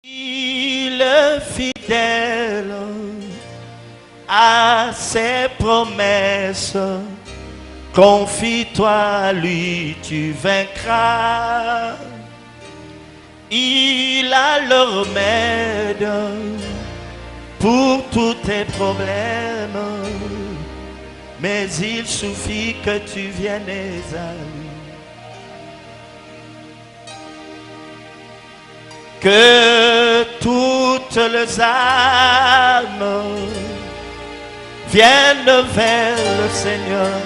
Il est fidèle à ses promesses. Confie-toi à lui, tu vaincras. Il a le remède pour tous tes problèmes. Mais il suffit que tu viennes à lui. Que toutes les âmes viennent vers le Seigneur.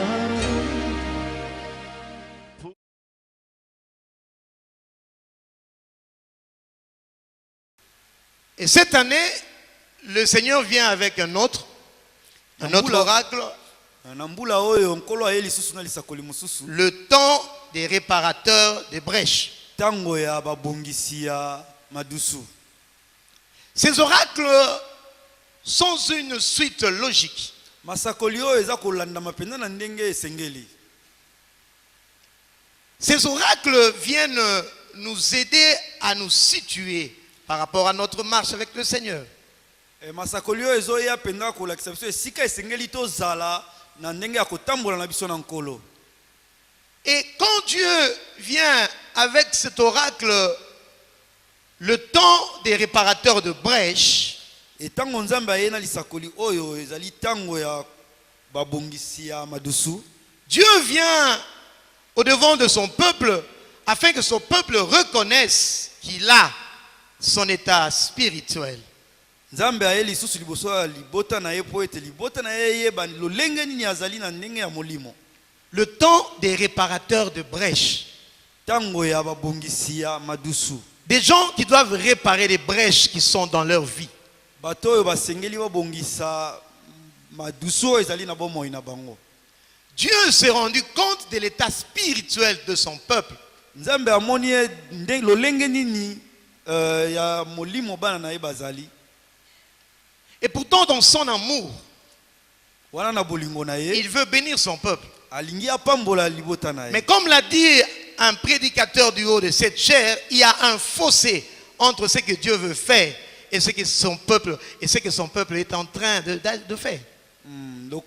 Et cette année, le Seigneur vient avec un autre oracle. Le temps des réparateurs des brèches. Ces oracles sont une suite logique. Ces oracles viennent nous aider à nous situer par rapport à notre marche avec le Seigneur. Et quand Dieu vient avec cet oracle, le temps des réparateurs de brèches, Dieu vient au devant de son peuple afin que son peuple reconnaisse qu'il a son état spirituel. Le temps des réparateurs de brèches. Des gens qui doivent réparer les brèches qui sont dans leur vie. Dieu s'est rendu compte de l'état spirituel de son peuple. Et pourtant, dans son amour, il veut bénir son peuple. Mais comme l'a dit un prédicateur du haut de cette chair, il y a un fossé entre ce que Dieu veut faire et ce que son peuple est en train de faire. Le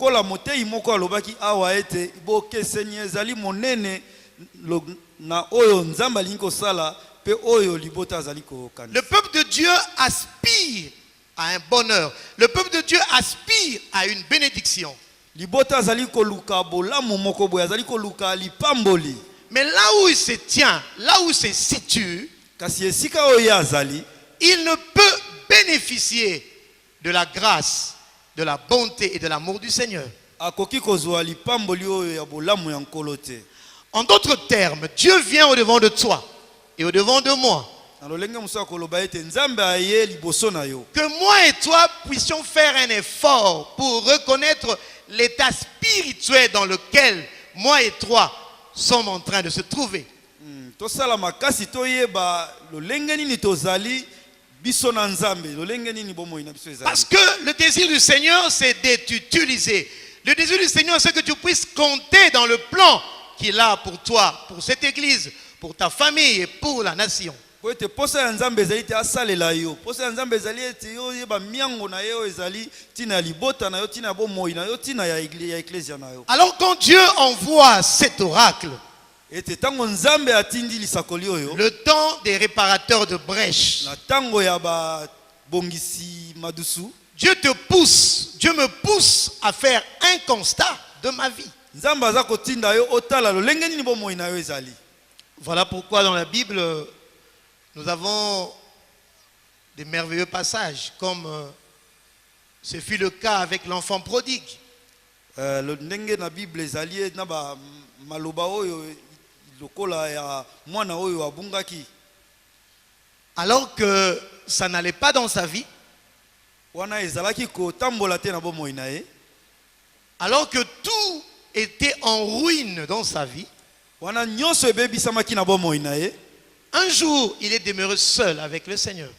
peuple de Dieu aspire à un bonheur. Le peuple de Dieu aspire à une bénédiction. Mais là où il se tient, là où il se situe, il ne peut bénéficier de la grâce, de la bonté et de l'amour du Seigneur. En d'autres termes, Dieu vient au devant de toi et au devant de moi. Que moi et toi puissions faire un effort pour reconnaître l'état spirituel dans lequel moi et toi sommes en train de se trouver. Parce que le désir du Seigneur, c'est d'être utilisé. Le désir du Seigneur, c'est que tu puisses compter dans le plan qu'il a pour toi, pour cette église, pour ta famille et pour la nation. Alors quand Dieu envoie cet oracle, le temps des réparateurs de brèches, Dieu te pousse, Dieu me pousse à faire un constat de ma vie. Voilà pourquoi dans la Bible, nous avons des merveilleux passages, comme ce fut le cas avec l'enfant prodigue. Alors que ça n'allait pas dans sa vie, alors que tout était en ruine dans sa vie, un jour, il est demeuré seul avec le Seigneur.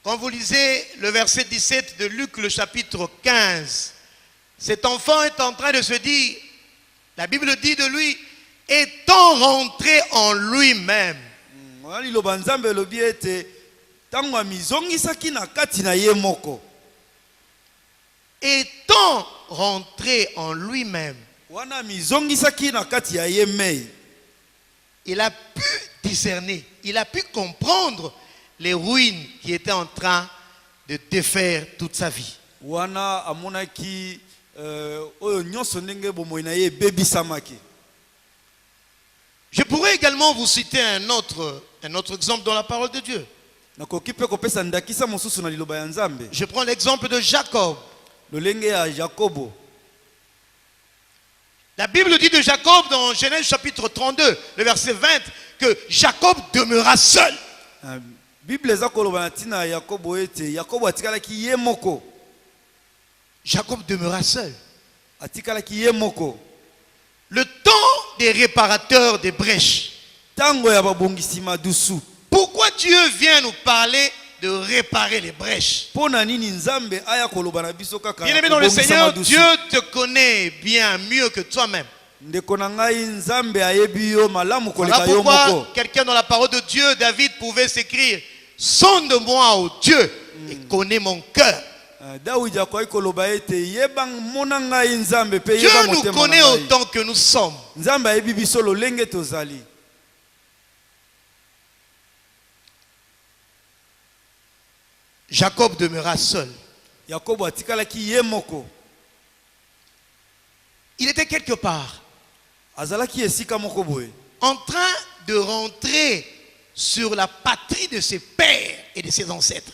Quand vous lisez le verset 17 de Luc, le chapitre 15, cet enfant est en train de se dire, la Bible dit de lui, étant rentré en lui-même. Étant rentré en lui-même, il a pu discerner, il a pu comprendre les ruines qui étaient en train de défaire toute sa vie. Je pourrais également vous citer un autre exemple dans la parole de Dieu. Je prends l'exemple de Jacob. La Bible dit de Jacob dans Genèse chapitre 32, le verset 20, que Jacob demeura seul. Jacob demeura seul. Le temps des réparateurs des brèches. Pourquoi Dieu vient nous parler de réparer les brèches? Bien-aimé dans le Seigneur, Dieu te connaît bien mieux que toi-même. Voilà pourquoi quelqu'un dans la parole de Dieu, David, pouvait s'écrire: sonde-moi, ô Dieu, et connais mon cœur. Dieu nous connaît autant que nous sommes. Jacob demeura seul. Il était quelque part en train de rentrer sur la patrie de ses pères et de ses ancêtres.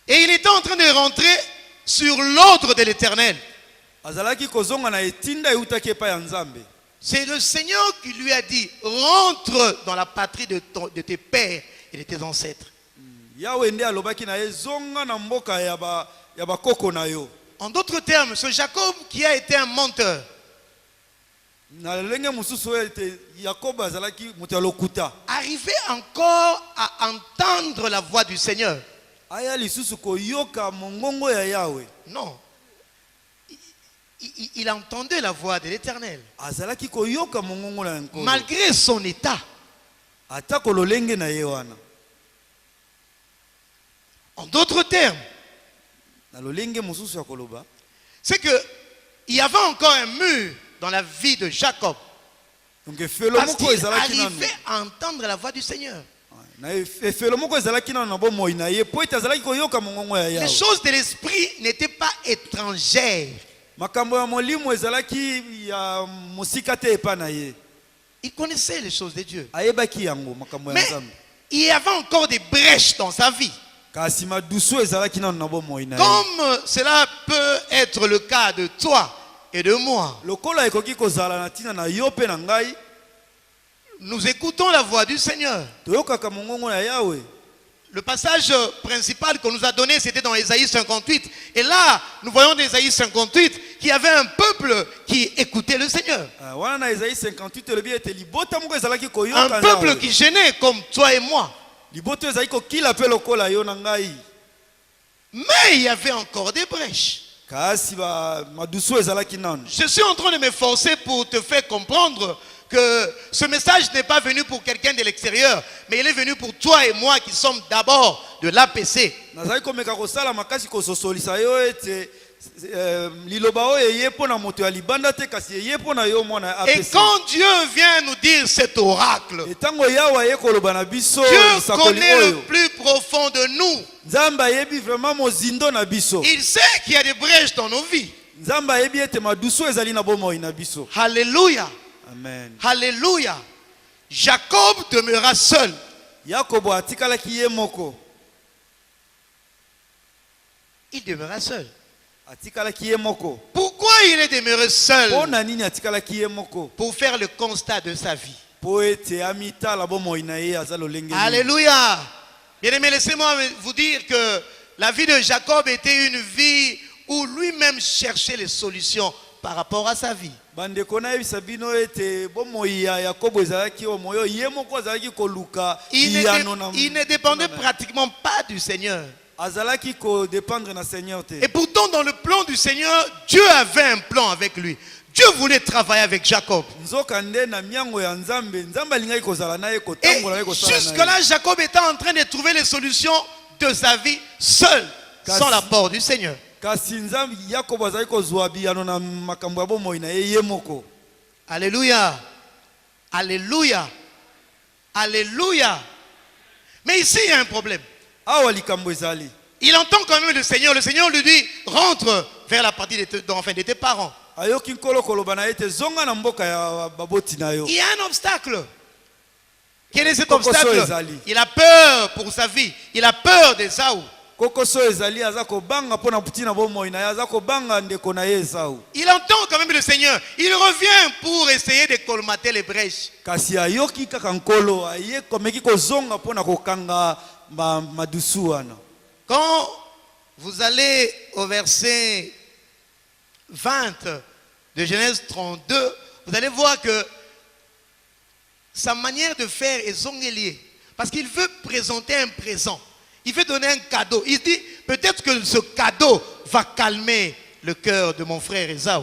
Et il était en train de rentrer sur l'ordre de l'Éternel. C'est le Seigneur qui lui a dit: rentre dans la patrie de tes pères et de tes ancêtres. En d'autres termes, ce Jacob qui a été un menteur, arrivait encore à entendre la voix du Seigneur. Non. Il entendait la voix de l'Éternel. Malgré son état. En d'autres termes, c'est qu'il y avait encore un mur dans la vie de Jacob. Parce qu'il arrivait à entendre la voix du Seigneur. Les choses de l'esprit n'étaient pas étrangères. Il connaissait les choses de Dieu. Mais il y avait encore des brèches dans sa vie. Comme cela peut être le cas de toi et de moi. Nous écoutons la voix du Seigneur. Le passage principal qu'on nous a donné, c'était dans Ésaïe 58. Et là, nous voyons dans Ésaïe 58 qu'il y avait un peuple qui écoutait le Seigneur. Un peuple qui gênait comme toi et moi. Mais il y avait encore des brèches. Je suis en train de m'efforcer pour te faire comprendre que ce message n'est pas venu pour quelqu'un de l'extérieur, mais il est venu pour toi et moi qui sommes d'abord de l'APC. Et quand Dieu vient nous dire cet oracle, Dieu connaît le plus profond de nous. Il sait qu'il y a des brèches dans nos vies. Alléluia. Amen. Alléluia. Jacob demeura seul. Il demeura seul. Pourquoi il est demeuré seul? Pour faire le constat de sa vie. Alléluia. Bien-aimés, laissez-moi vous dire que la vie de Jacob était une vie où lui-même cherchait les solutions par rapport à sa vie. Il ne dépendait pratiquement pas du Seigneur. Et pourtant, dans le plan du Seigneur, Dieu avait un plan avec lui. Dieu voulait travailler avec Jacob. Et jusque-là, Jacob était en train de trouver les solutions de sa vie seul, sans l'apport du Seigneur. Alléluia. Alléluia. Alléluia. Mais ici, il y a un problème. Il entend quand même le Seigneur. Le Seigneur lui dit, rentre vers la partie de tes parents. Il y a un obstacle. Quel est cet obstacle? Il a peur pour sa vie. Il a peur d'Ésaü. Il entend quand même le Seigneur. Il revient pour essayer de colmater les brèches. Quand vous allez au verset 20 de Genèse 32, vous allez voir que sa manière de faire est zongelier. Parce qu'il veut présenter un présent. Il veut donner un cadeau. Il dit, peut-être que ce cadeau va calmer le cœur de mon frère Ésaü.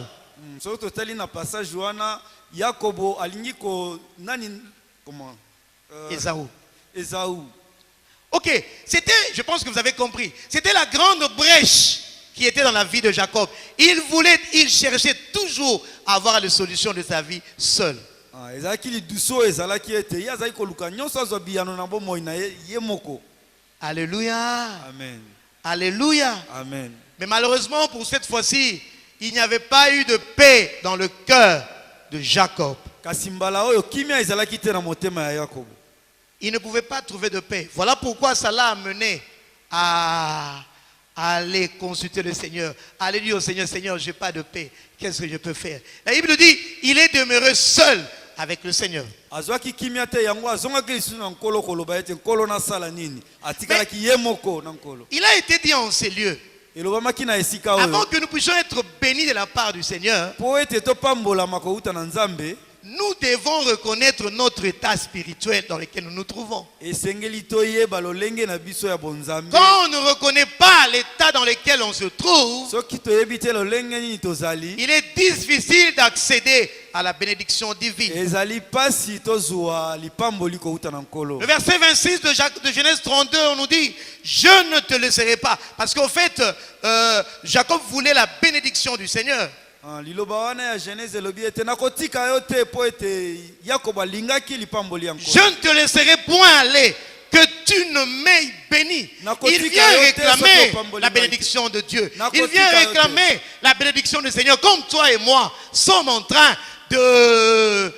Ésaü. Ok, c'était, je pense que vous avez compris, c'était la grande brèche qui était dans la vie de Jacob. Il cherchait toujours à avoir les solutions de sa vie seul. Alléluia. Amen. Alléluia. Amen. Mais malheureusement, pour cette fois-ci, il n'y avait pas eu de paix dans le cœur de Jacob. Il ne pouvait pas trouver de paix. Voilà pourquoi ça l'a amené à aller consulter le Seigneur. Aller dire au Seigneur, Seigneur, je n'ai pas de paix. Qu'est-ce que je peux faire? La Bible dit, il est demeuré seul avec le Seigneur. Mais il a été dit en ces lieux, avant que nous puissions être bénis de la part du Seigneur, nous devons reconnaître notre état spirituel dans lequel nous nous trouvons. Quand on ne reconnaît pas l'état dans lequel on se trouve, il est difficile d'accéder à la bénédiction divine. Le verset 26 de Genèse 32, on nous dit, je ne te laisserai pas. Parce qu'en fait, Jacob voulait la bénédiction du Seigneur. Je ne te laisserai point aller, que tu ne m'aies béni. Il vient réclamer la bénédiction de Dieu. Il vient réclamer la bénédiction du Seigneur. Comme toi et moi sommes en train de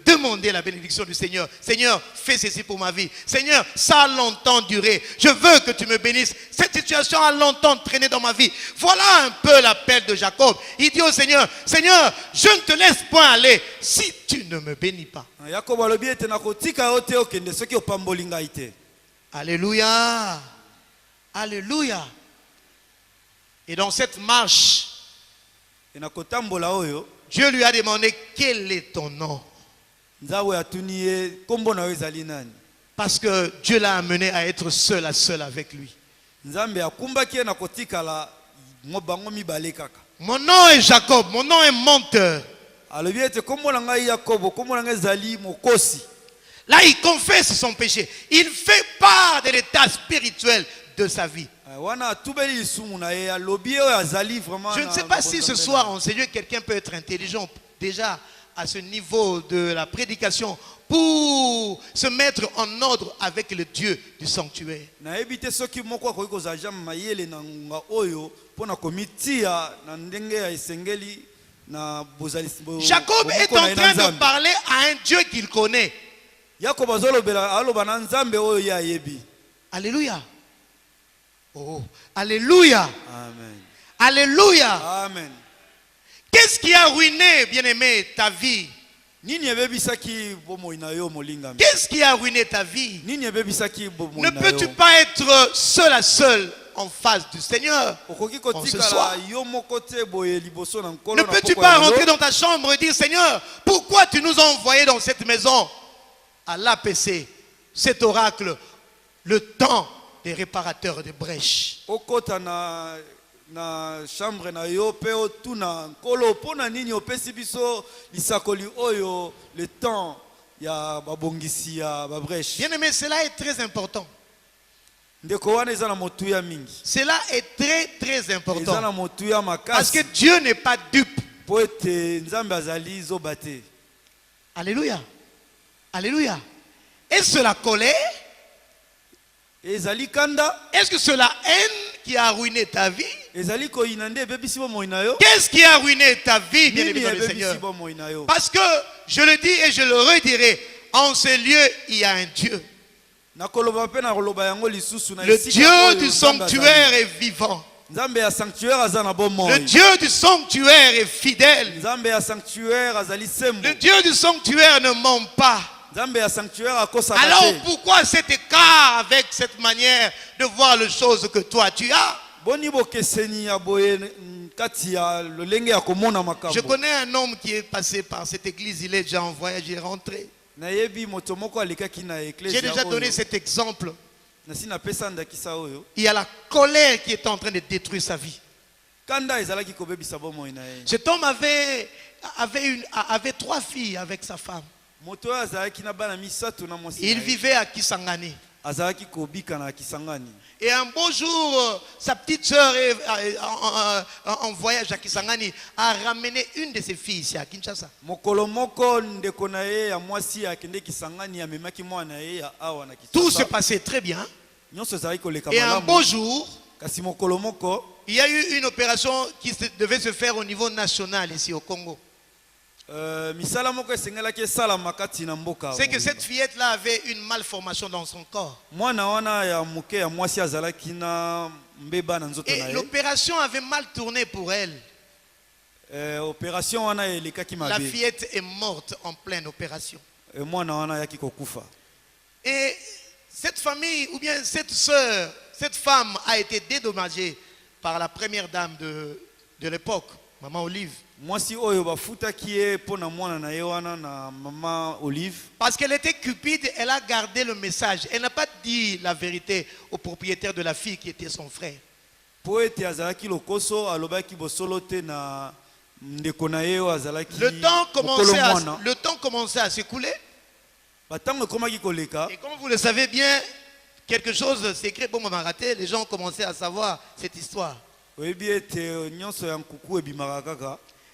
demander la bénédiction du Seigneur. Seigneur, fais ceci pour ma vie. Seigneur, ça a longtemps duré. Je veux que tu me bénisses. Cette situation a longtemps traîné dans ma vie. Voilà un peu l'appel de Jacob. Il dit au Seigneur, Seigneur, je ne te laisse point aller si tu ne me bénis pas. Alléluia. Alléluia. Et dans cette marche, Dieu lui a demandé, quel est ton nom? Parce que Dieu l'a amené à être seul à seul avec lui. Mon nom est Jacob, mon nom est menteur. Là, il confesse son péché. Il fait part de l'état spirituel de sa vie. Je ne sais pas si ce soir, en Seigneur, quelqu'un peut être intelligent déjà à ce niveau de la prédication pour se mettre en ordre avec le Dieu du sanctuaire. Jacob est en train de parler à un Dieu qu'il connaît. Alléluia. Oh, alléluia. Amen. Alléluia. Amen. Qu'est-ce qui a ruiné, bien-aimé, ta vie? Qu'est-ce qui a ruiné ta vie? Ne peux-tu pas être seul à seul en face du Seigneur en ce soir? Ne peux-tu pas rentrer dans ta chambre et dire, Seigneur, pourquoi tu nous as envoyés dans cette maison à l'APC, cet oracle, le temps des réparateurs de brèches. Okota na chambre na yo pe otuna nkolo pona nini opesi biso lisakoli oyo le temps ya babongisi ya babrèche. Bien aimé, cela est très important. Ndeko wana eza na motuya mingi. Cela est très très important. Eza na motuya makasi. Parce que Dieu n'est pas dupe. Po ete nzambe azali zobate. Alléluia. Alléluia. Est-ce la colère? Ezali kanda? Est-ce que c'est la haine qui a ruiné ta vie? Ezali koyina nde ebebisi bomoi na yo? Qu'est-ce qui a ruiné ta vie, bien-aimé dans le Seigneur? Parce que je le dis et je le redirai, en ce lieu il y a un Dieu. Le Dieu du sanctuaire est vivant. Le Dieu du sanctuaire est fidèle. Le Dieu du sanctuaire ne ment pas. Alors pourquoi cet écart avec cette manière de voir les choses que toi tu as? Je connais un homme qui est passé par cette église, il est déjà en voyage, il est rentré. J'ai déjà donné cet exemple. Il y a la colère qui est en train de détruire sa vie. Cet homme avait 3 filles avec sa femme. Il vivait à Kisangani. Et un beau jour, sa petite soeur en voyage à Kisangani a ramené une de ses filles ici à Kinshasa. Tout se passait très bien. Et un beau jour, il y a eu une opération qui devait se faire au niveau national ici au Congo. C'est que cette fillette-là avait une malformation dans son corps. Et l'opération avait mal tourné pour elle. La fillette est morte en pleine opération. Et cette famille, ou bien cette sœur, cette femme a été dédommagée par la première dame de l'époque, Maman Olive. Parce qu'elle était cupide, elle a gardé le message. Elle n'a pas dit la vérité au propriétaire de la fille qui était son frère. Le temps commençait à s'écouler. Et comme vous le savez bien, quelque chose de secret, bon, m'a raté, les gens ont commencé à savoir cette histoire.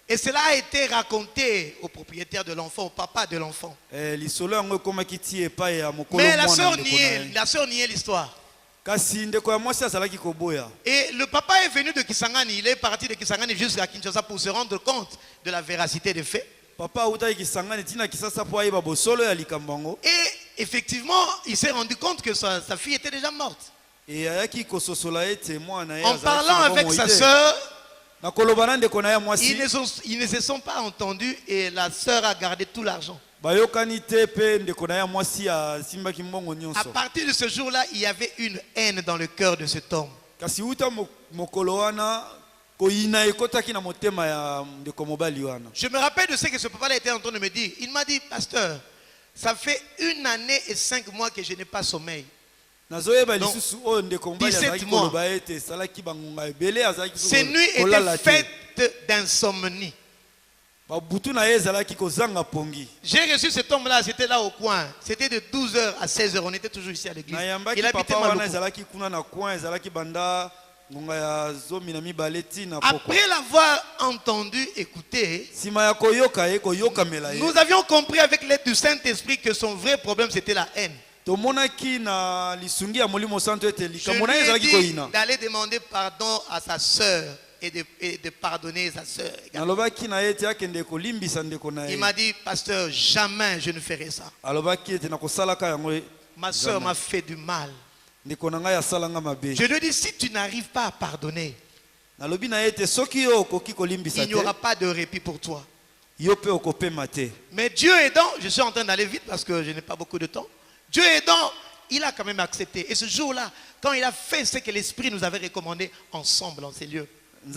Et cela a été raconté au propriétaire de l'enfant, au papa de l'enfant. Mais la sœur niait l'histoire. Et le papa est venu de Kisangani, il est parti de Kisangani jusqu'à Kinshasa pour se rendre compte de la véracité des faits. Et effectivement, il s'est rendu compte que sa fille était déjà morte. En parlant avec sa sœur, ils ne se sont pas entendus et la sœur a gardé tout l'argent. À partir de ce jour-là, il y avait une haine dans le cœur de cet homme. Je me rappelle de ce que ce papa-là était en train de me dire. Il m'a dit, pasteur, ça fait 1 année et 5 mois que je n'ai pas sommeil. Donc, 17 mois. Ces nuits étaient faites d'insomnie. J'ai reçu cet homme-là, c'était là au coin. C'était de 12h à 16h, on était toujours ici à l'église. Il habitait Maluku. Après l'avoir entendu, écouté, nous avions compris avec l'aide du Saint-Esprit que son vrai problème c'était la haine. Je lui ai dit d'aller demander pardon à sa sœur et de pardonner sa sœur. Il m'a dit, pasteur, jamais je ne ferai ça. Ma sœur m'a fait du mal. Je lui ai dit, si tu n'arrives pas à pardonner, il n'y aura pas de répit pour toi. Mais Dieu aidant, je suis en train d'aller vite parce que je n'ai pas beaucoup de temps. Dieu aidant, il a quand même accepté. Et ce jour-là, quand il a fait ce que l'Esprit nous avait recommandé ensemble en ces lieux, il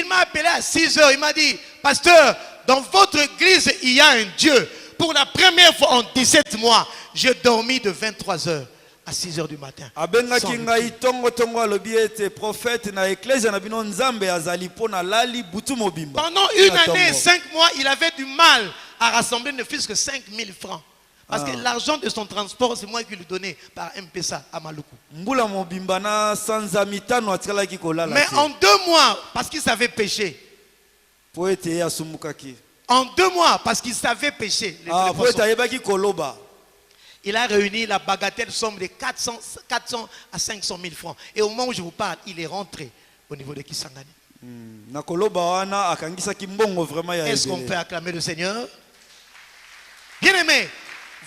m'a appelé à 6h. Il m'a dit, pasteur, dans votre église, il y a un Dieu. pour la première fois en 17 mois, j'ai dormi de 23h à 6h du matin. Pendant une année et 5 mois, il avait du mal à rassembler ne fût-ce que 5 000 francs. Parce que l'argent de son transport, c'est moi qui lui donnais par M-Pesa à Maluku. Mais en 2 mois, parce qu'il savait pécher. En 2 mois, parce qu'il savait pécher. Il a réuni la bagatelle somme de 400 à 500 000 francs. Et au moment où je vous parle, il est rentré au niveau de Kisangani. Est-ce qu'on peut acclamer le Seigneur? Bien aimé,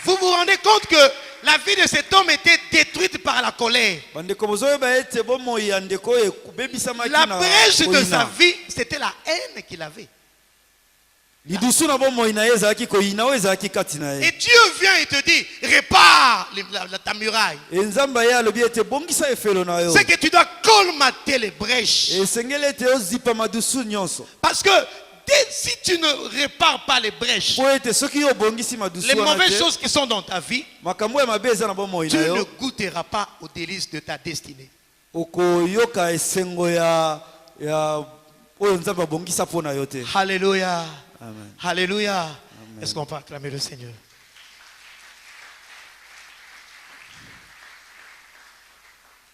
vous vous rendez compte que la vie de cet homme était détruite par la colère. La brèche de sa vie, c'était la haine qu'il avait. Et Dieu vient et te dit, répare ta muraille. C'est que tu dois colmater les brèches. Parce que si tu ne répares pas les brèches, les mauvaises choses qui sont dans ta vie, tu ne goûteras pas aux délices de ta destinée. Alléluia. Amen. Alléluia. Est-ce qu'on peut acclamer le Seigneur?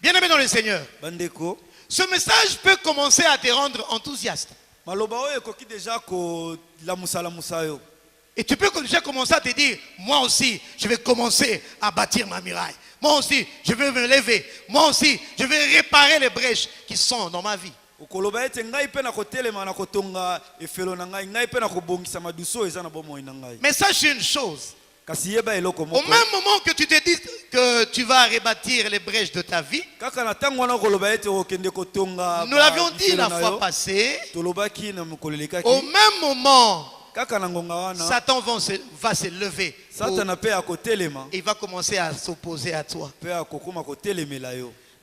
Bien-aimé dans le Seigneur, ce message peut commencer à te rendre enthousiaste. Et tu peux déjà commencer à te dire, moi aussi, je vais commencer à bâtir ma muraille. Moi aussi, je vais me lever. Moi aussi, je vais réparer les brèches qui sont dans ma vie. Mais sache une chose. Au même moment que tu te dis que tu vas rebâtir les brèches de ta vie, nous l'avions dit la fois passée, au même moment, Satan va se lever. Il va commencer à s'opposer à toi.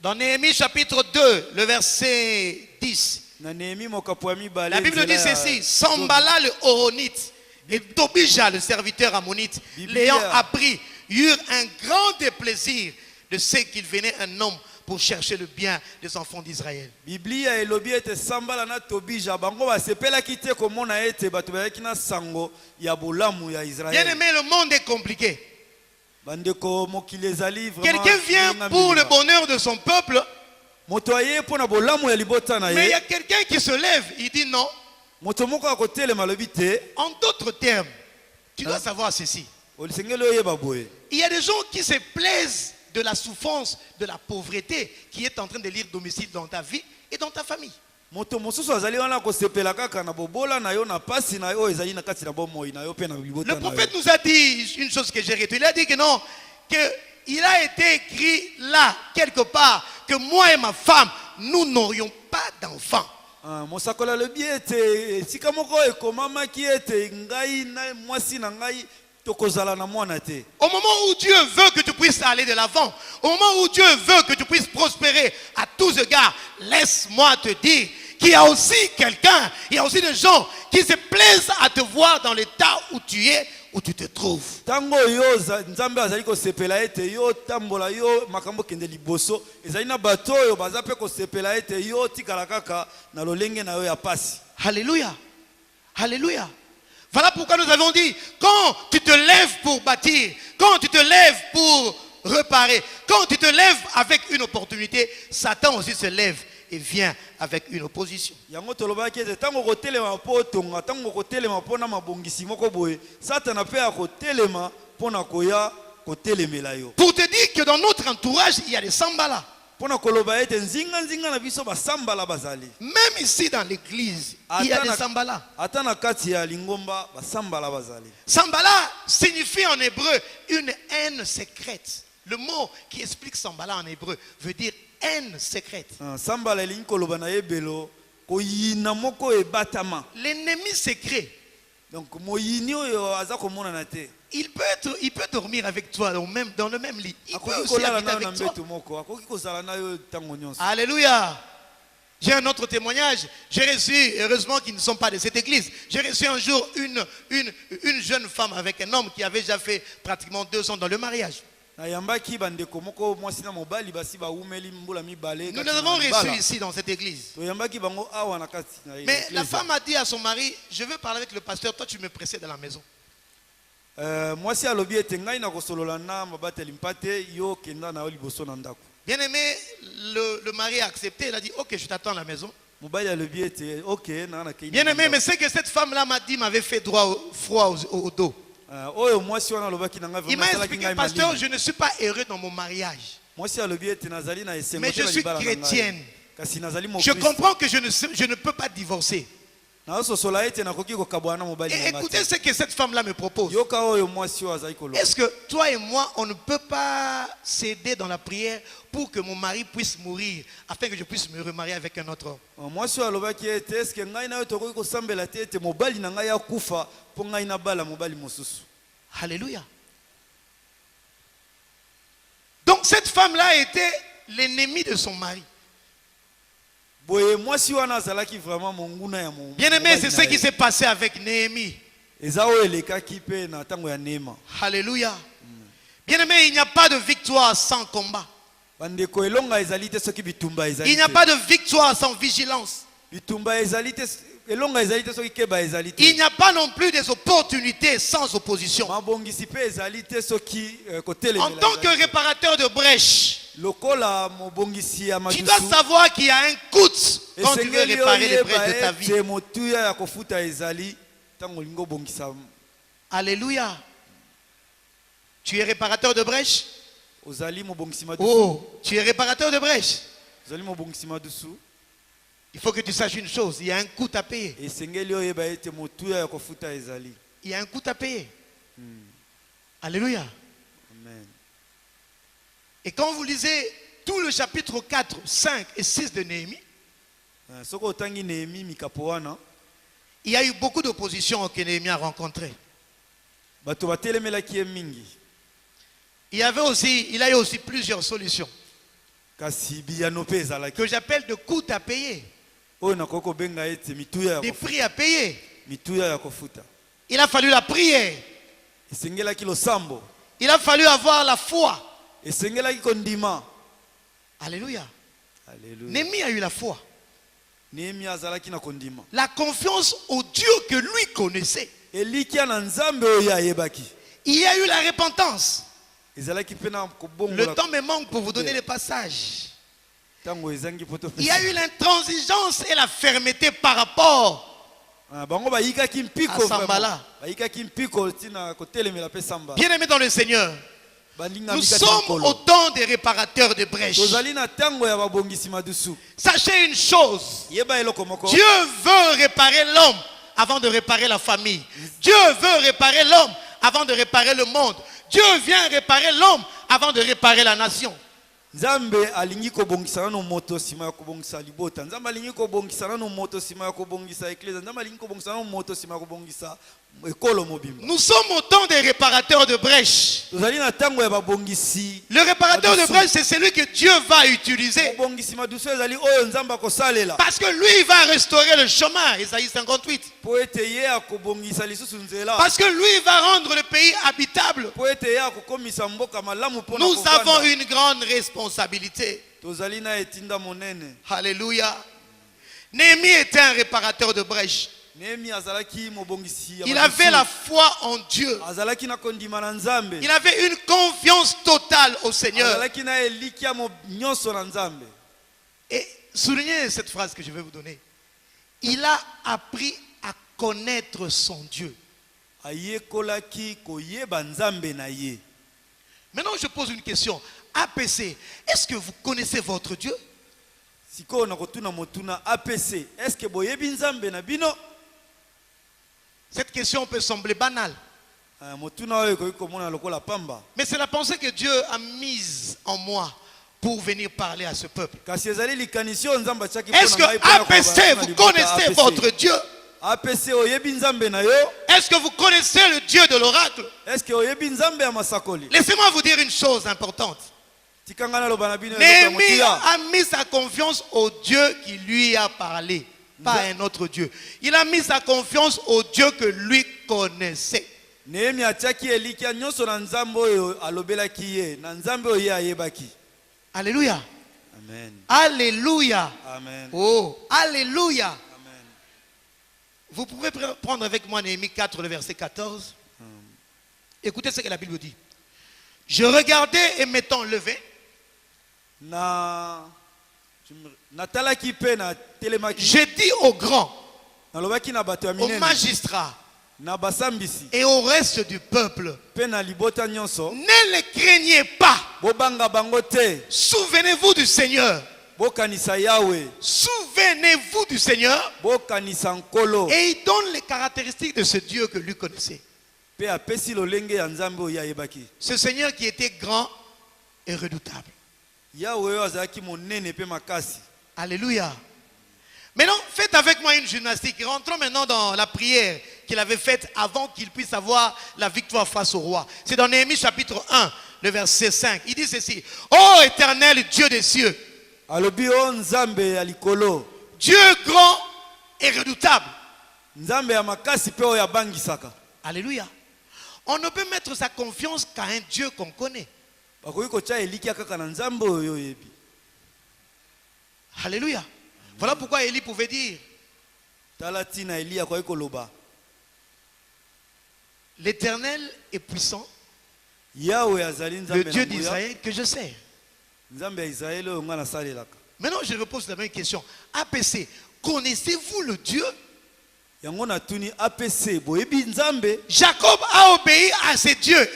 Dans Néhémie chapitre 2, le verset 10, la Bible dit ceci: Sambala le Horonite et Tobija le serviteur ammonite, l'ayant appris, eurent un grand déplaisir de ce qu'il venait un homme pour chercher le bien des enfants d'Israël. Bien-aimé, le monde est compliqué. Quelqu'un vient pour le bonheur de son peuple, mais il y a quelqu'un qui se lève, il dit non. En d'autres termes, tu dois savoir ceci. Il y a des gens qui se plaisent de la souffrance, de la pauvreté qui est en train de lire domicile dans ta vie et dans ta famille. Le prophète nous a dit une chose que j'ai retenue. Il a dit que non, qu'il a été écrit là, quelque part, que moi et ma femme, nous n'aurions pas d'enfants. Au moment où Dieu veut que tu puisses aller de l'avant, au moment où Dieu veut que tu puisses prospérer à tous égards, laisse-moi te dire qu'il y a aussi quelqu'un, il y a aussi des gens qui se plaisent à te voir dans l'état où tu es, où tu te trouves. Alléluia. Alléluia. Voilà pourquoi nous avons dit, quand tu te lèves pour bâtir, quand tu te lèves pour réparer, quand tu te lèves avec une opportunité, Satan aussi se lève et vient avec une opposition. Pour te dire que dans notre entourage, il y a des Sambala. Même ici dans l'église, il y a des Sambala. Sambala signifie en hébreu une haine secrète. Le mot qui explique Sambala en hébreu veut dire haine secrète. L'ennemi secret. Il peut dormir avec toi dans le même lit. Il peut aussi habiter avec toi. Alléluia. J'ai un autre témoignage. J'ai reçu, heureusement qu'ils ne sont pas de cette église, j'ai reçu un jour une jeune femme avec un homme qui avait déjà fait pratiquement 2 ans dans le mariage. Nous avons reçu ici dans cette église. Mais la femme a dit à son mari, je veux parler avec le pasteur, toi tu me précèdes dans la maison. Bien aimé, le mari a accepté, il a dit ok, je t'attends à la maison. Bien aimé, mais ce que cette femme-là m'a dit m'avait fait froid au dos. Il m'a expliqué, pasteur, je ne suis pas heureux dans mon mariage, mais je suis chrétienne. Je comprends que je ne peux pas divorcer. Et écoutez ce que cette femme-là me propose. Est-ce que toi et moi, on ne peut pas s'aider dans la prière pour que mon mari puisse mourir, afin que je puisse me remarier avec un autre homme? Alléluia. Donc cette femme-là était l'ennemi de son mari. Bien aimé, c'est ce qui s'est passé avec Néhémie. Alléluia. Bien aimé, il n'y a pas de victoire sans combat. Il n'y a pas de victoire sans vigilance. Il n'y a pas non plus des opportunités sans opposition. En tant que réparateur de brèches, tu dois savoir qu'il y a un coût quand tu veux réparer les brèches de ta vie. Alléluia. Tu es réparateur de brèches? Oh, tu es réparateur de brèches. Il faut que tu saches une chose, il y a un coût à payer. Il y a un coût à payer. Alléluia. Amen. Et quand vous lisez tout le chapitre 4, 5 et 6 de Néhémie, il y a eu beaucoup d'opposition que Néhémie a rencontré. Il y a eu aussi plusieurs solutions que j'appelle de coûts à payer, des prix à payer. Il a fallu la prière. Il a fallu avoir la foi. Alléluia. Néhémie a eu la foi, la confiance au Dieu que lui connaissait. Il y a eu la repentance. Le temps me manque pour vous donner les passages. Il y a eu l'intransigeance et la fermeté par rapport à Sambala. Bien aimé dans le Seigneur, nous sommes au temps des réparateurs de brèches. Sachez une chose, Dieu veut réparer l'homme avant de réparer la famille. Dieu veut réparer l'homme avant de réparer le monde. Dieu vient réparer l'homme avant de réparer la nation. Nzambe alingi kobongisa no moto sima ya kobongisa libota. Nzambe alingi kobongisa no moto sima ya kobongisa eklezia. Nzambe alingi kobongisa no moto sima ya kobongisa ekolo mobimba. Nous sommes au temps des réparateurs de brèches. Tozali na tango ya babongisi. Le réparateur de brèches, c'est celui que Dieu va utiliser. Bongisi maduso ezali oyo Nzamba kosalela. Parce que lui il va restaurer le chemin, Isaïe 58. Po ete ye akobongisa lisusu nzela. Parce que lui il va rendre le pays habitable. Po ete ye akokomisa mboka malamu pona nous avons une grande responsabilité. Tozalina etinda monene. Alléluia. Néhémie était un réparateur de brèches. Il avait la foi en Dieu. Il avait une confiance totale au Seigneur. Et soulignez cette phrase que je vais vous donner. Il a appris à connaître son Dieu. Maintenant je pose une question. APC, est-ce que vous connaissez votre Dieu? Cette question peut sembler banale. Mais c'est la pensée que Dieu a mise en moi pour venir parler à ce peuple. Est-ce que APC, vous connaissez votre Dieu? Est-ce que vous connaissez le Dieu de l'oracle? Laissez-moi vous dire une chose importante. Néhémie a mis sa confiance au Dieu qui lui a parlé, pas à un autre Dieu. Il a mis sa confiance au Dieu que lui connaissait. Alléluia. Amen. Alléluia. Amen. Oh, alléluia. Amen. Vous pouvez prendre avec moi Néhémie 4, le verset 14. Écoutez ce que la Bible dit. Je regardais et m'étant levé. J'ai dit aux grands, aux magistrats et au reste du peuple, ne les craignez pas. Souvenez-vous du Seigneur. Souvenez-vous du Seigneur. Et il donne les caractéristiques de ce Dieu que lui connaissait. Ce Seigneur qui était grand et redoutable. Alléluia. Maintenant, faites avec moi une gymnastique. Rentrons maintenant dans la prière qu'il avait faite avant qu'il puisse avoir la victoire face au roi. C'est dans Néhémie chapitre 1, le verset 5. Il dit ceci. Ô éternel Dieu des cieux, Dieu grand et redoutable. Alléluia. On ne peut mettre sa confiance qu'à un Dieu qu'on connaît. Alléluia. Voilà pourquoi Élie pouvait dire l'Éternel est puissant, le Dieu d'Israël que je sers. Maintenant je repose la même question. APC, connaissez-vous le Dieu? Jacob a obéi à ses dieux.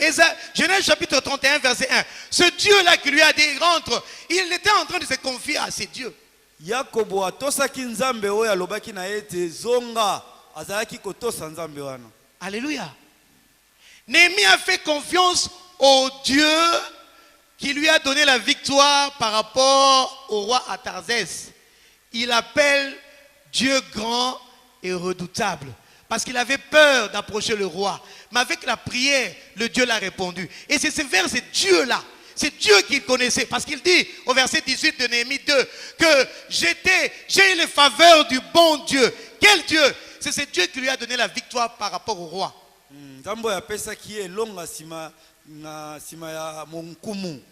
Genèse chapitre 31 verset 1. Ce Dieu-là qui lui a dit rentre, il était en train de se confier à ses dieux. Alléluia. Néhémie a fait confiance au Dieu qui lui a donné la victoire par rapport au roi Artaxerxès. Il appelle Dieu grand et redoutable. Parce qu'il avait peur d'approcher le roi. Mais avec la prière, le Dieu l'a répondu. Et c'est vers ce Dieu-là, c'est Dieu qu'il connaissait. Parce qu'il dit au verset 18 de Néhémie 2 que j'ai eu les faveurs du bon Dieu. Quel Dieu? C'est ce Dieu qui lui a donné la victoire par rapport au roi.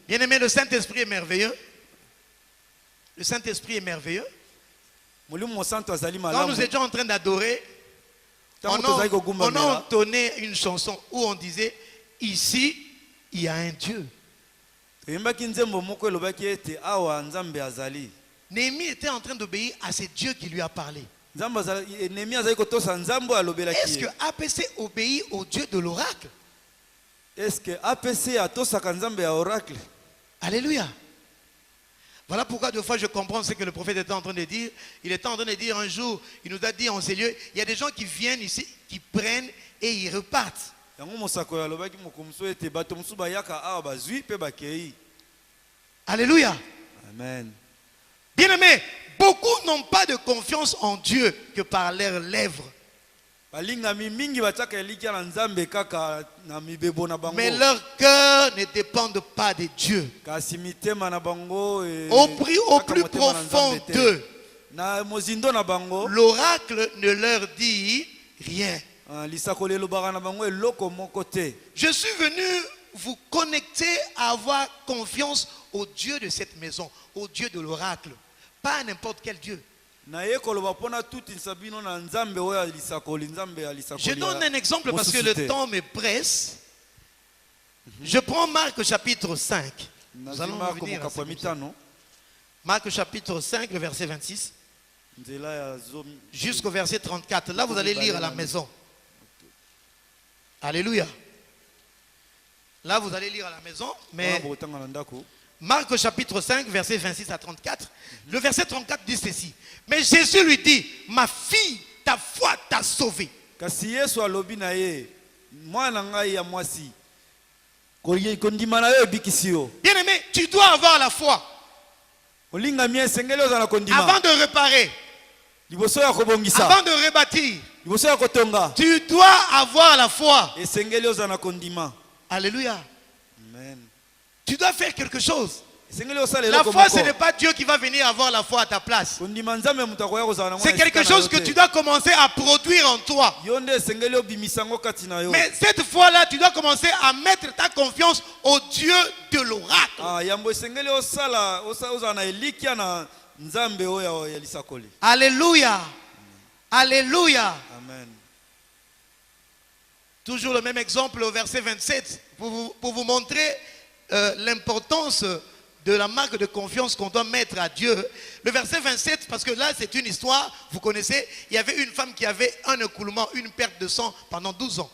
Bien aimé, le Saint-Esprit est merveilleux. Le Saint-Esprit est merveilleux. Quand nous étions en train d'adorer, on a entonné une chanson où on disait ici il y a un Dieu. Néhémie était en train d'obéir à ce Dieu qui lui a parlé. Est-ce que APC obéit au Dieu de l'oracle? Est-ce que APC a oracle? Alléluia. Voilà pourquoi deux fois je comprends ce que le prophète était en train de dire. Il était en train de dire un jour, il nous a dit en ces lieux, il y a des gens qui viennent ici, qui prennent et ils repartent. Alléluia. Amen. Bien-aimés, beaucoup n'ont pas de confiance en Dieu que par leurs lèvres. Mais leur cœur ne dépend pas de Dieu. Au plus profond d'eux, l'oracle ne leur dit rien. Je suis venu vous connecter à avoir confiance au Dieu de cette maison, au Dieu de l'oracle, pas à n'importe quel Dieu. Je donne un exemple parce que le temps me presse. Je prends Marc chapitre 5. Nous allons revenir à Marc chapitre 5, le verset 26. Jusqu'au verset 34. Là, vous allez lire à la maison. Alléluia. Là, vous allez lire à la maison. Mais Marc chapitre 5, verset 26 à 34. Le verset 34 dit ceci. Mais Jésus lui dit, ma fille, ta foi t'a sauvée. Bien-aimé, tu dois avoir la foi. Avant de réparer, avant de rebâtir, tu dois avoir la foi. Alléluia. Amen. Tu dois faire quelque chose. La foi, ce n'est pas Dieu qui va venir avoir la foi à ta place. C'est quelque chose que tu dois commencer à produire en toi. Mais cette fois-là, tu dois commencer à mettre ta confiance au Dieu de l'oracle. Alléluia. Alléluia. Amen. Toujours le même exemple au verset 27 pour vous montrer l'importance de la marque de confiance qu'on doit mettre à Dieu. Le verset 27, parce que là c'est une histoire, vous connaissez, il y avait une femme qui avait un écoulement, une perte de sang pendant 12 ans.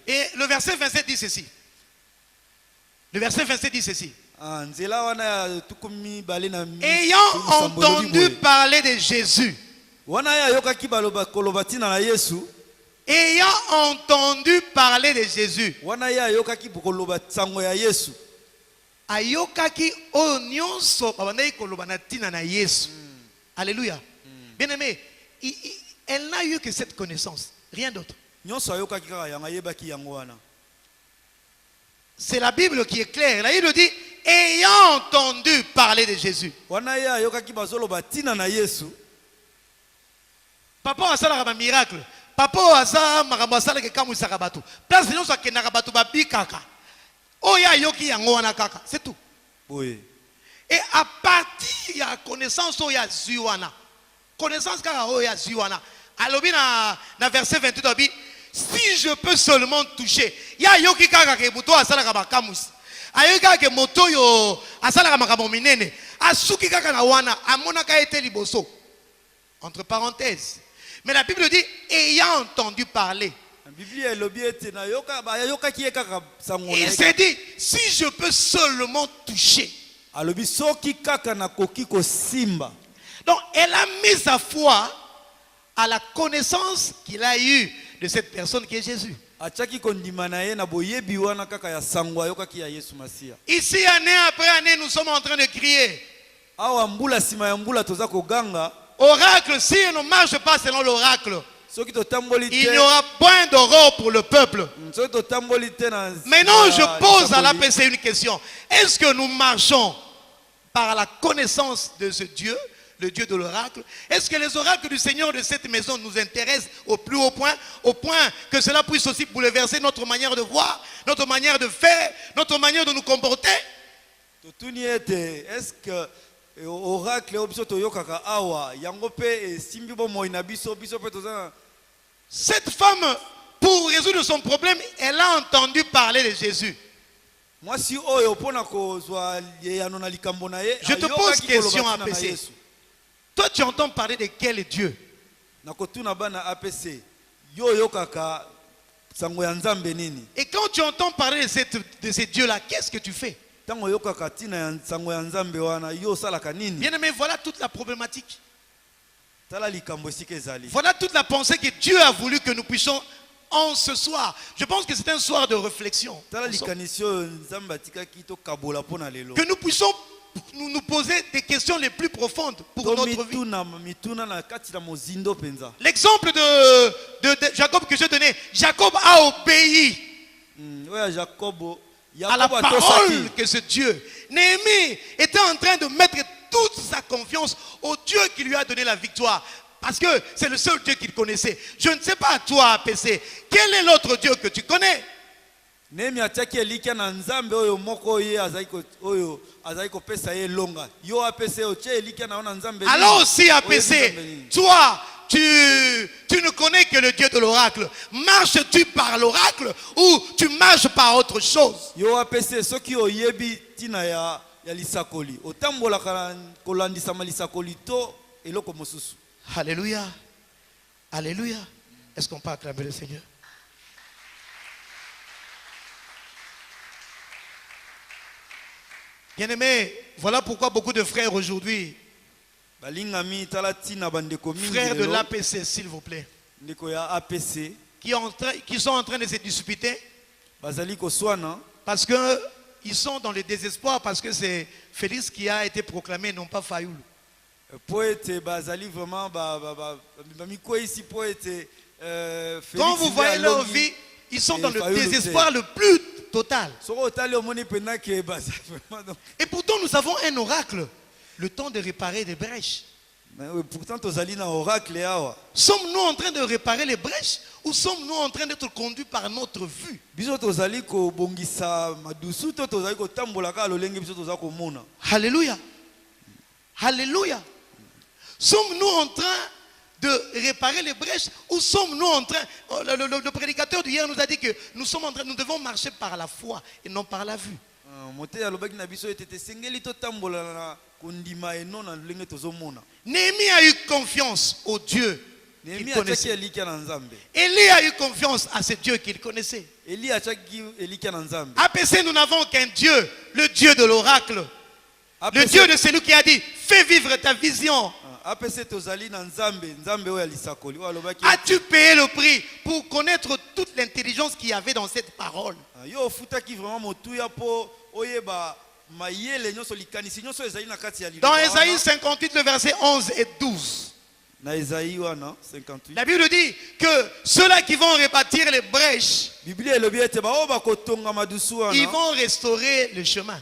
Et le verset 27 dit ceci. Le verset 27 dit ceci. Ayant entendu parler de Jésus. Ayant entendu parler de Jésus. Ayokaki onyonso babandaki koloba na tina na Yesu. Alléluia. Bien aimé, elle n'a eu que cette connaissance, rien d'autre. C'est la Bible qui est claire. Là, il nous dit, ayant entendu parler de Jésus. Papa a sala un miracle. Papa a sala marabasala ke kamu sakabatu. Place nous ke nakabatu babi kaka. Oya yoki yango wana kaka. C'est tout. Oui. Et à partir de la connaissance oya ziwana. Connaissance kaka oya ziwana. Alobi na verset 28 obi. Si je peux seulement toucher, ya yoki kaka ke buto asala ka bakamusi. Ayoka ke moto yo asala ka makabo minene. Asuki kaka na wana amona ka ete liboso. Entre parenthèses. Mais la Bible dit ayant entendu parler. Il s'est dit si je peux seulement toucher. Donc elle a mis sa foi à la connaissance qu'il a eue de cette personne qui est Jésus. Ici, année après année, nous sommes en train de crier. Oracle, si on ne marche pas selon l'oracle, il n'y aura point d'aurore pour le peuple. Maintenant, je pose à l'APC une question. Est-ce que nous marchons par la connaissance de ce Dieu, le Dieu de l'oracle? Est-ce que les oracles du Seigneur de cette maison nous intéressent au plus haut point, au point que cela puisse aussi bouleverser notre manière de voir, notre manière de faire, notre manière de nous comporter? Est-ce que oracle cette femme, pour résoudre son problème, elle a entendu parler de Jésus. Je te pose question à APC. Toi, tu entends parler de quel Dieu? Et quand tu entends parler de ces dieux-là, qu'est-ce que tu fais? Bien aimé, voilà toute la problématique. Voilà toute la pensée que Dieu a voulu que nous puissions en ce soir. Je pense que c'est un soir de réflexion. Que nous puissions nous poser des questions les plus profondes pour notre vie. L'exemple de Jacob que je donnais, Jacob a obéi à la parole que ce Dieu. Néhémie était en train de mettre toute sa confiance au Dieu qui lui a donné la victoire. Parce que c'est le seul Dieu qu'il connaissait. Je ne sais pas toi, APC, quel est l'autre Dieu que tu connais? Alors aussi, APC, toi, tu ne connais que le Dieu de l'oracle. Marches-tu par l'oracle ou tu marches par autre chose? Alléluia. Alléluia. Est-ce qu'on peut acclamer le Seigneur? Bien-aimés, voilà pourquoi beaucoup de frères aujourd'hui, frères de l'APC, s'il vous plaît, qui sont en train de se disputer parce qu'ils sont dans le désespoir, parce que c'est Félix qui a été proclamé, non pas Fayoulou. Quand vous voyez leur vie, ils sont dans le désespoir le plus total. Et pourtant, nous avons un oracle, le temps de réparer des brèches. Sommes-nous en train de réparer les brèches ou sommes-nous en train d'être conduits par notre vue? Alléluia. Alléluia. Sommes-nous en train de réparer les brèches ou sommes-nous en train... Le prédicateur d'hier nous a dit que nous devons marcher par la foi et non par la vue. Néhémie a eu confiance au Dieu qu'il connaissait. Élie a eu confiance à ce Dieu qu'il connaissait. APC, nous n'avons qu'un Dieu, le Dieu de l'oracle. Le Dieu de celui qui a dit, fais vivre ta vision. As-tu payé le prix pour connaître toute l'intelligence qu'il y avait dans cette parole? Dans Ésaïe 58, le verset 11 et 12. La Bible dit que ceux-là qui vont rebâtir les brèches, ils vont restaurer le chemin.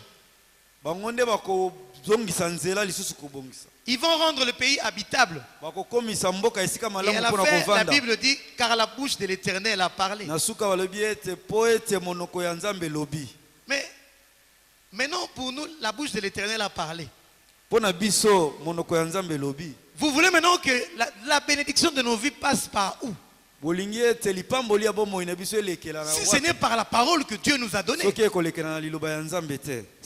Ils vont rendre le pays habitable. Et à la fin, la Bible dit, car la bouche de l'Éternel a parlé. Mais maintenant, pour nous, la bouche de l'Éternel a parlé. Vous voulez maintenant que la bénédiction de nos vies passe par où? Si ce n'est par la parole que Dieu nous a donnée. Ce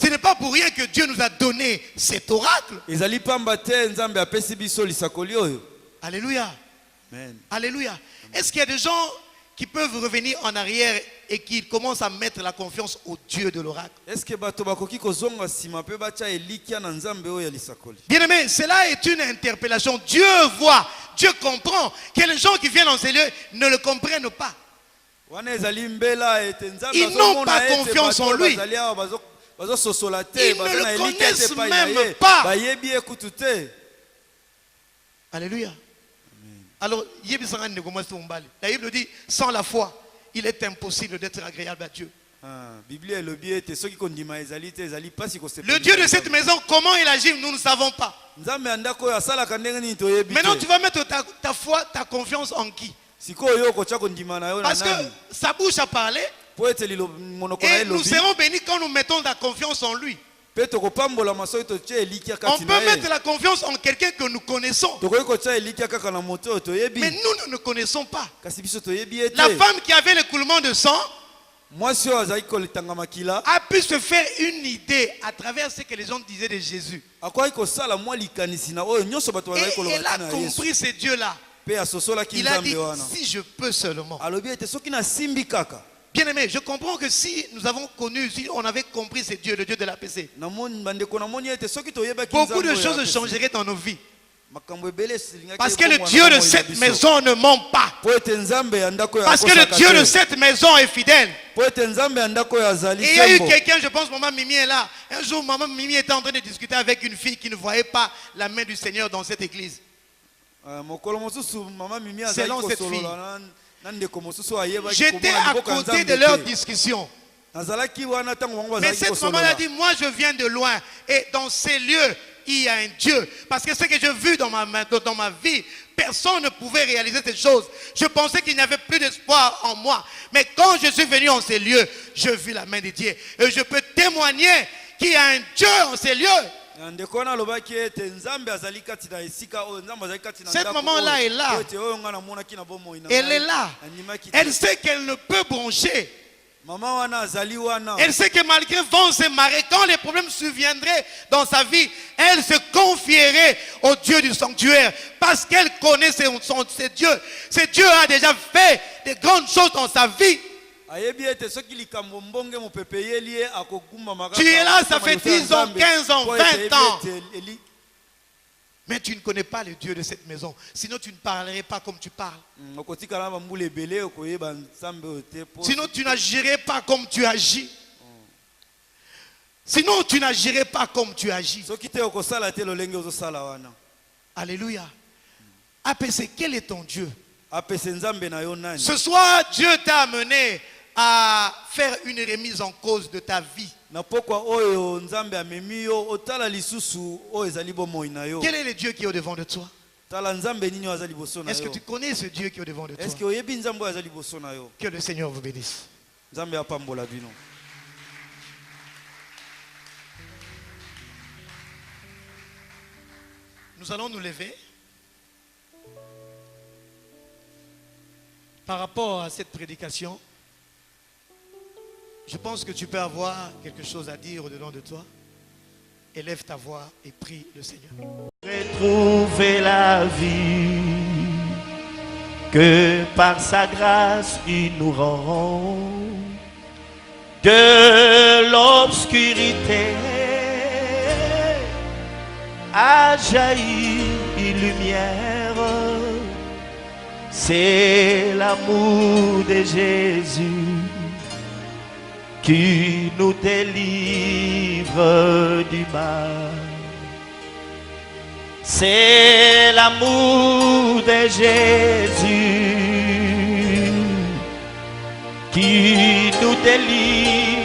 n'est pas pour rien que Dieu nous a donné cet oracle. Alléluia. Alléluia. Est-ce qu'il y a des gens qui peuvent revenir en arrière et qui commencent à mettre la confiance au Dieu de l'oracle? Bien-aimé, cela est une interpellation. Dieu voit, Dieu comprend que les gens qui viennent dans ces lieux ne le comprennent pas. Ils n'ont pas confiance en lui. Ils ne le connaissent même pas. Alléluia. Alors, la Bible dit, sans la foi, il est impossible d'être agréable à Dieu. Le Dieu de cette maison, comment il agit, nous ne savons pas. Maintenant, tu vas mettre ta foi, ta confiance en qui? Parce que sa bouche a parlé et nous serons bénis quand nous mettons la confiance en lui. On peut mettre la confiance en quelqu'un que nous connaissons. Mais nous ne connaissons pas. La femme qui avait l'écoulement de sang a pu se faire une idée à travers ce que les gens disaient de Jésus. Et elle a compris ce Dieu-là. Il a dit, si je peux seulement. Bien aimé, je comprends que si nous avons connu, si on avait compris ce Dieu, le Dieu de l'APC, beaucoup de choses changeraient dans nos vies. Parce que le Dieu de cette maison ne ment pas. Parce que le Dieu de cette maison est fidèle. Et il y a eu quelqu'un, je pense maman Mimi est là. Un jour, maman Mimi était en train de discuter avec une fille qui ne voyait pas la main du Seigneur dans cette église. Selon cette fille. J'étais à côté de leur discussion. Mais cette maman a dit, moi je viens de loin. Et dans ces lieux, il y a un Dieu. Parce que ce que j'ai vu dans ma vie, personne ne pouvait réaliser ces choses. Je pensais qu'il n'y avait plus d'espoir en moi. Mais quand je suis venu en ces lieux, je vis la main de Dieu. Et je peux témoigner qu'il y a un Dieu en ces lieux. Cette maman-là est là. Elle est là. Elle sait qu'elle ne peut broncher. Elle sait que malgré vents et marées, quand les problèmes surviendraient dans sa vie, elle se confierait au Dieu du sanctuaire. Parce qu'elle connaît ses dieux. Ce Dieu a déjà fait de grandes choses dans sa vie. Tu es là, ça fait 10 ans, 15 ans, 20 ans. Mais tu ne connais pas le Dieu de cette maison. Sinon tu ne parlerais pas comme tu parles. Sinon tu n'agirais pas comme tu agis. Sinon tu n'agirais pas comme tu agis. Alléluia. APC, quel est ton Dieu? Ce soir, Dieu t'a amené à faire une remise en cause de ta vie. Quel est le Dieu qui est au-devant de toi? Est-ce que tu connais ce Dieu qui est au-devant de toi? Que le Seigneur vous bénisse. Nous allons nous lever. Par rapport à cette prédication, je pense que tu peux avoir quelque chose à dire au-dedans de toi. Élève ta voix et prie le Seigneur. Retrouver la vie que par sa grâce il nous rend de l'obscurité a jailli une lumière. C'est l'amour de Jésus qui nous délivre du mal. C'est l'amour de Jésus qui nous délivre.